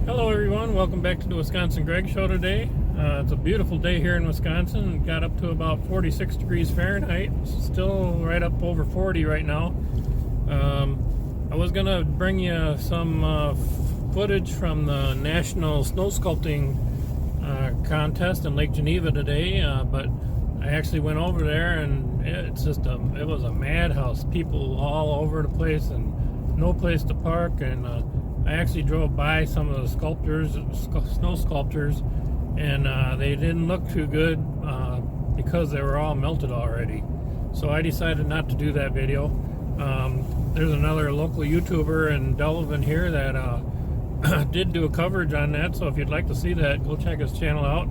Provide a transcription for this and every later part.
Hello everyone, welcome back to the Wisconsin Greg Show today. It's a beautiful day here in Wisconsin. It got up to about 46 degrees Fahrenheit. Still right up over 40 right now. I was going to bring you some footage from the National Snow Sculpting contest in Lake Geneva today, but I actually went over there and it was a madhouse. People all over the place and no place to park, and I actually drove by some of the snow sculptures, and they didn't look too good because they were all melted already. So I decided not to do that video. There's another local YouTuber in Delavan here that did do a coverage on that, so if you'd like to see that, go check his channel out.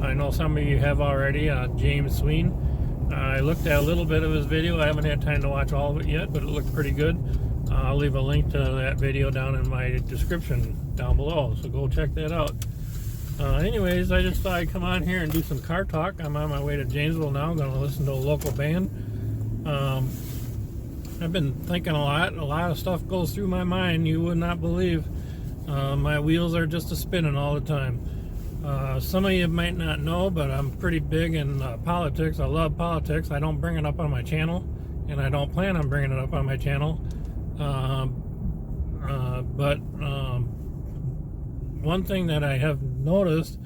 I know some of you have already, James Sween. I looked at a little bit of his video. I haven't had time to watch all of it yet, but it looked pretty good. I'll leave a link to that video down in my description down below, so go check that out. Anyways, I just thought I'd come on here and do some car talk. I'm on my way to Janesville now. I'm going to listen to a local band. I've been thinking a lot of stuff goes through my mind you would not believe. My wheels are just a-spinning all the time. Some of you might not know, but I'm pretty big in politics. I love politics. I don't bring it up on my channel, and I don't plan on bringing it up on my channel. But one thing that I have noticed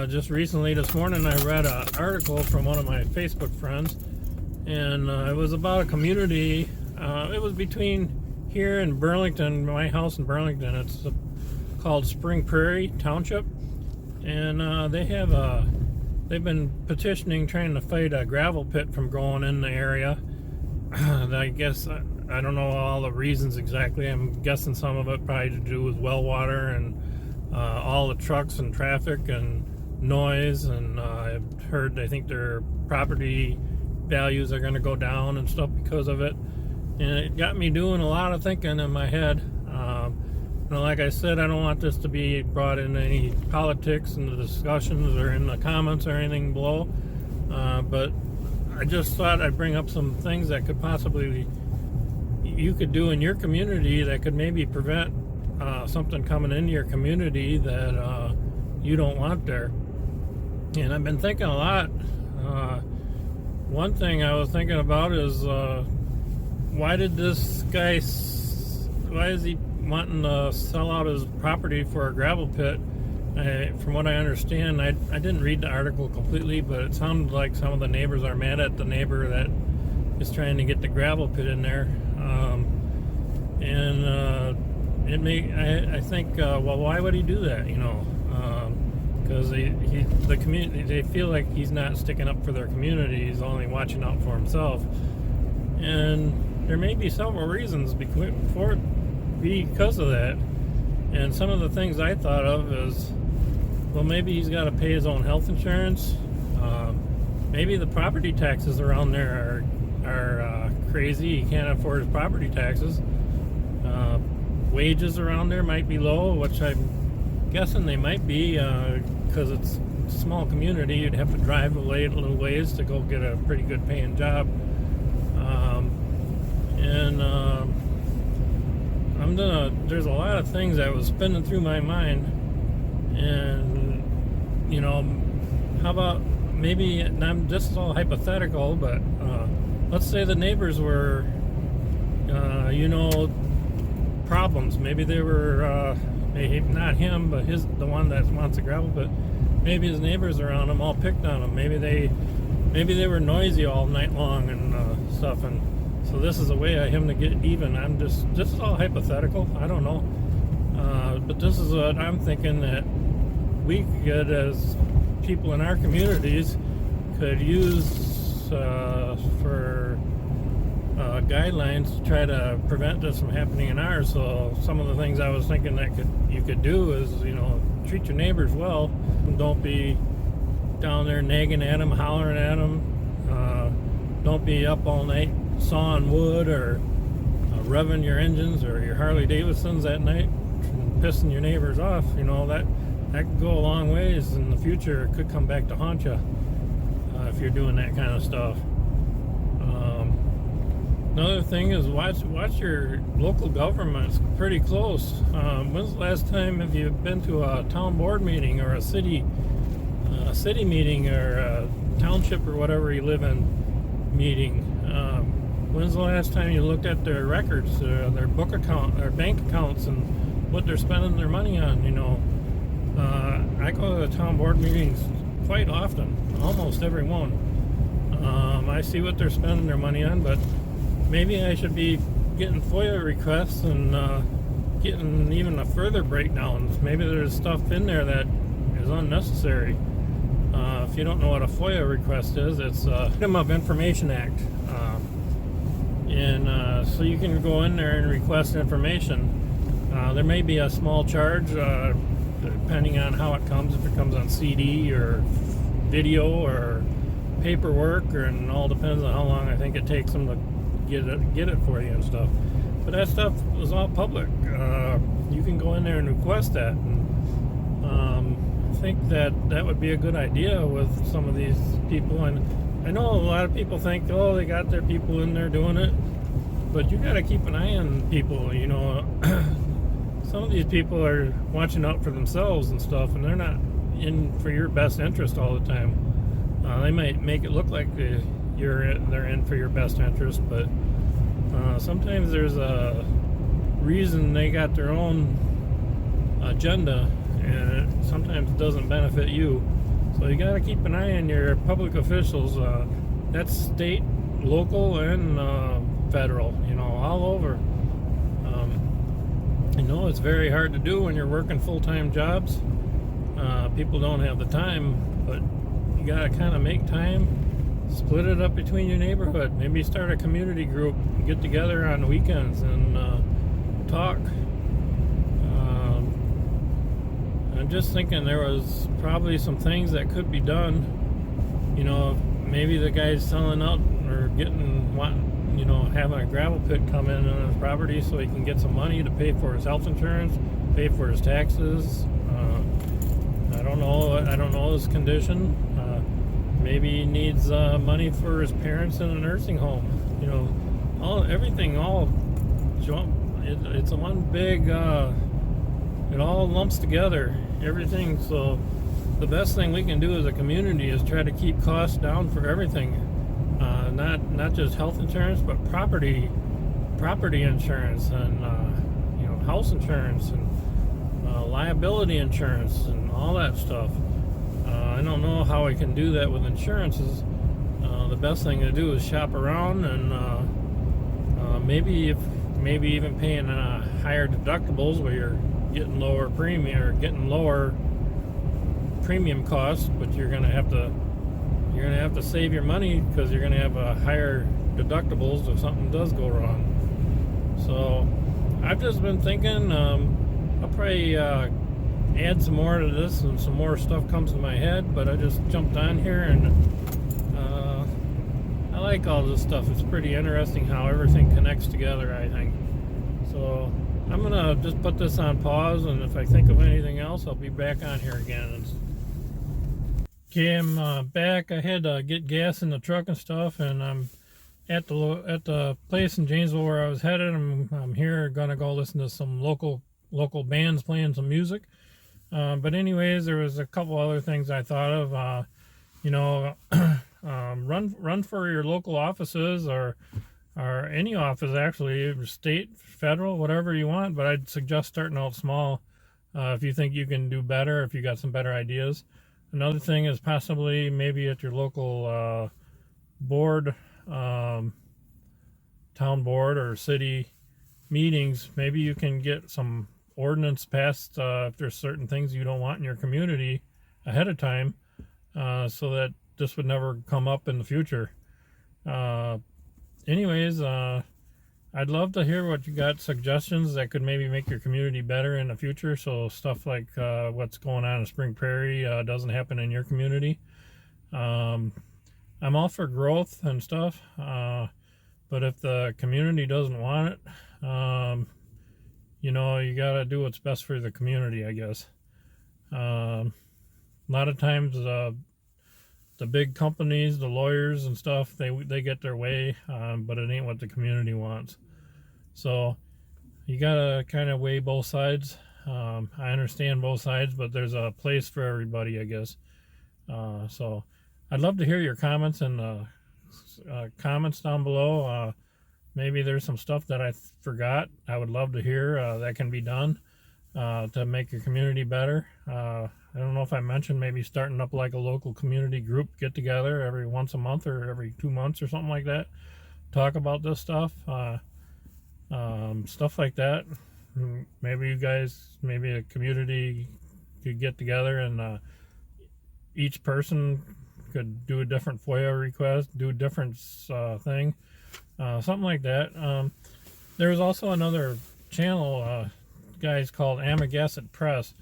just recently, this morning, I read an article from one of my Facebook friends, and it was about a community. It was between here and Burlington, my house in Burlington. It's called Spring Prairie Township, and they've been petitioning, trying to fight a gravel pit from going in the area. I guess I don't know all the reasons exactly. I'm guessing some of it probably to do with well water and all the trucks and traffic and noise, and I've heard I think their property values are going to go down and stuff because of it, and it got me doing a lot of thinking in my head. Like I said, I don't want this to be brought in any politics in the discussions or in the comments or anything below, but I just thought I'd bring up some things that could possibly you could do in your community that could maybe prevent something coming into your community that you don't want there. And I've been thinking a lot. One thing I was thinking about is why is he wanting to sell out his property for a gravel pit? From what I understand, I didn't read the article completely, but it sounded like some of the neighbors are mad at the neighbor that is trying to get the gravel pit in there. I think, well, why would he do that? Because the community, they feel like he's not sticking up for their community. He's only watching out for himself. And there may be several reasons because of that. And some of the things I thought of is, well, maybe he's got to pay his own health insurance. Maybe the property taxes around there are crazy. He can't afford his property taxes. Wages around there might be low, which I'm guessing they might be, because it's a small community. You'd have to drive a little ways to go get a pretty good paying job. There's a lot of things that was spinning through my mind, and how about maybe, and this is all hypothetical, but let's say the neighbors were problems. Maybe they were maybe not him, but the one that wants a gravel pit. Maybe his neighbors around him all picked on him. Maybe they were noisy all night long and stuff, and so this is a way of him to get even. This is all hypothetical. I don't know, but this is what I'm thinking that we could, as people in our communities, could use for guidelines to try to prevent this from happening in ours. So some of the things I was thinking that you could do is, treat your neighbors well. Don't be down there nagging at them, hollering at them. Don't be up all night sawing wood or revving your engines or your Harley Davidsons at night and pissing your neighbors off. That could go a long ways in the future. It could come back to haunt you if you're doing that kind of stuff. Another thing is watch your local governments pretty close. When's the last time have you been to a town board meeting or a city meeting or a township or whatever you live in meeting? When's the last time you looked at their records, their book account, their bank accounts, and what they're spending their money on? I go to the town board meetings quite often, almost every one. I see what they're spending their money on, but maybe I should be getting FOIA requests and getting even a further breakdown. Maybe there's stuff in there that is unnecessary. If you don't know what a FOIA request is, it's Freedom of Information Act. So you can go in there and request information. There may be a small charge depending on how it comes, if it comes on CD or video or paperwork, and all depends on how long I think it takes them to get it for you and stuff. But that stuff is all public. You can go in there and request that. And, I think that would be a good idea with some of these people. And I know a lot of people think, oh, they got their people in there doing it, but you got to keep an eye on people. Some of these people are watching out for themselves and stuff, and they're not in for your best interest all the time. They might make it look like they're in for your best interest, but sometimes there's a reason they got their own agenda, and it sometimes doesn't benefit you. So you got to keep an eye on your public officials. That's state, local, and federal. All over. It's very hard to do when you're working full-time jobs. People don't have the time, but you got to kind of make time, split it up between your neighborhood. Maybe start a community group, get together on weekends and talk. I'm just thinking there was probably some things that could be done. Maybe the guy's selling out or having a gravel pit come in on his property so he can get some money to pay for his health insurance, pay for his taxes. I don't know his condition. Maybe he needs money for his parents in a nursing home. It's a one big. It all lumps together. Everything. So the best thing we can do as a community is try to keep costs down for everything. Not just health insurance, but property insurance and house insurance and liability insurance and all that stuff. I don't know how we can do that with insurances. The best thing to do is shop around and maybe even paying higher deductibles where you're getting lower premium costs, but you're gonna have to save your money because you're gonna have a higher deductibles if something does go wrong. So I've just been thinking I'll probably add some more to this and some more stuff comes to my head, but I just jumped on here and I like all this stuff. It's pretty interesting how everything connects together, I think. So I'm gonna just put this on pause, and if I think of anything else, I'll be back on here again. Okay, I'm back. I had to get gas in the truck and stuff, and I'm at the place in Janesville where I was headed. I'm here, gonna go listen to some local bands playing some music. But anyways, there was a couple other things I thought of. Run for your local offices or any office, actually, state, federal, whatever you want. But I'd suggest starting out small if you think you can do better, if you got some better ideas. Another thing is possibly maybe at your local board, town board or city meetings, maybe you can get some ordinance passed if there's certain things you don't want in your community ahead of time, so that this would never come up in the future. Anyways, I'd love to hear what you got, suggestions that could maybe make your community better in the future, so stuff like what's going on in Spring Prairie doesn't happen in your community. I'm all for growth and stuff, but if the community doesn't want it, you gotta do what's best for the community, I guess. A lot of times the big companies, the lawyers and stuff, they get their way, but it ain't what the community wants. So you gotta kind of weigh both sides. I understand both sides, but there's a place for everybody, I guess. So I'd love to hear your comments and comments down below. Maybe there's some stuff that I forgot. I would love to hear that can be done to make your community better. I don't know if I mentioned maybe starting up like a local community group get together every once a month or every 2 months or something like that. Talk about this stuff, stuff like that. Maybe you guys, maybe a community could get together and each person could do a different FOIA request, do a different thing, something like that. There's also another channel, guys called Amagansett Press.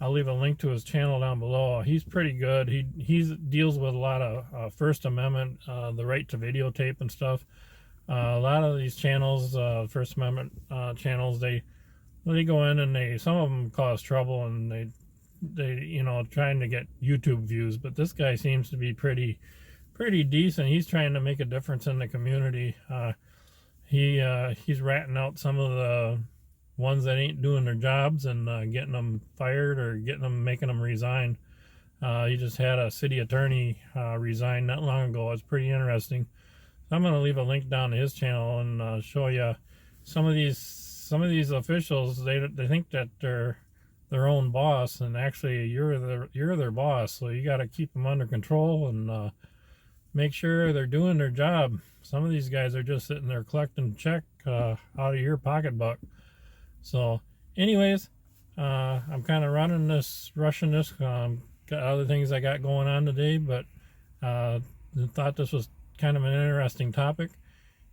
I'll leave a link to his channel down below. He's pretty good. He deals with a lot of First Amendment, the right to videotape and stuff. A lot of these channels, First Amendment channels, they go in and some of them cause trouble, and they trying to get YouTube views. But this guy seems to be pretty decent. He's trying to make a difference in the community. He's ratting out some of the ones that ain't doing their jobs and getting them fired or making them resign. He just had a city attorney resign not long ago. It's pretty interesting. So I'm going to leave a link down to his channel and show you some of these officials. They think that they're their own boss, and actually you're their boss. So you got to keep them under control and make sure they're doing their job. Some of these guys are just sitting there collecting check out of your pocketbook. So anyways, I'm kind of rushing this. Got other things I got going on today, but thought this was kind of an interesting topic.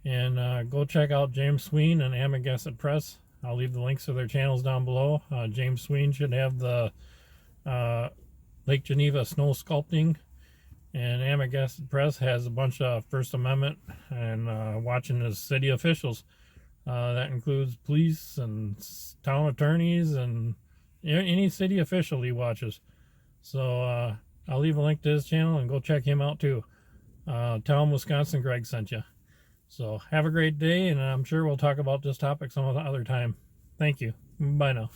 And go check out James Sween and Amagansett Press. I'll leave the links to their channels down below. James Sween should have the Lake Geneva snow sculpting, and Amagansett Press has a bunch of First Amendment and watching the city officials. That includes police and town attorneys and any city official he watches. So I'll leave a link to his channel and go check him out too. Tell him Wisconsin Greg sent you. So have a great day, and I'm sure we'll talk about this topic some other time. Thank you. Bye now.